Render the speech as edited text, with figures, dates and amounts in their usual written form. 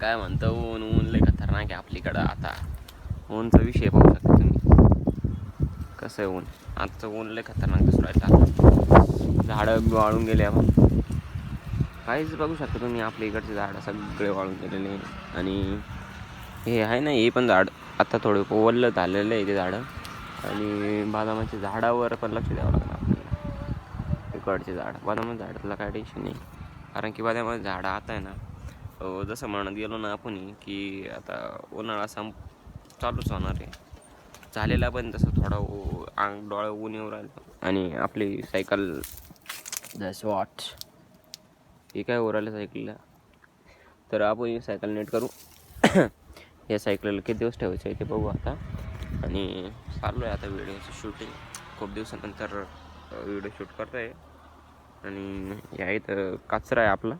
काय म्हणतं ऊन ऊन लय खतरनाक आहे आपलीकडं आता. ऊनचा विषय पाहू शकता तुम्ही कसं आहे ऊन. आजचं ऊन लय खतरनाक दिसून राहिलं. झाडं वाळून गेले आपण काहीच बघू शकता तुम्ही. आपल्या इकडचे झाडं सगळे वाळून गेलेले आणि हे आहे ना हे पण झाड आता थोडं ओललं झालेलं आहे ते झाडं. आणि बदामाच्या झाडावर पण लक्ष द्यावं लागणार आपल्याला. इकडचे झाड बदामाच्या झाडाला काय टेन्शन नाही कारण की बदामाचं झाडं आता आहे ना जसं म्हणत गेलो ना आपण की आता उन्हाळा चालूच होणार आहे झालेला पण तसं थोडा डोळा ऊन येऊ राहिलं. आणि आपली सायकल जसं वॉच हे काय उरायला सायकलला तर आपण ही सायकल नीट करू. या सायकलला किती दिवस ठेवायचं आहे ते बघू आता. आणि चालू आहे आता व्हिडिओचं शूटिंग. खूप दिवसानंतर व्हिडिओ शूट करतो आहे. आणि या इथं कचरा आहे आपला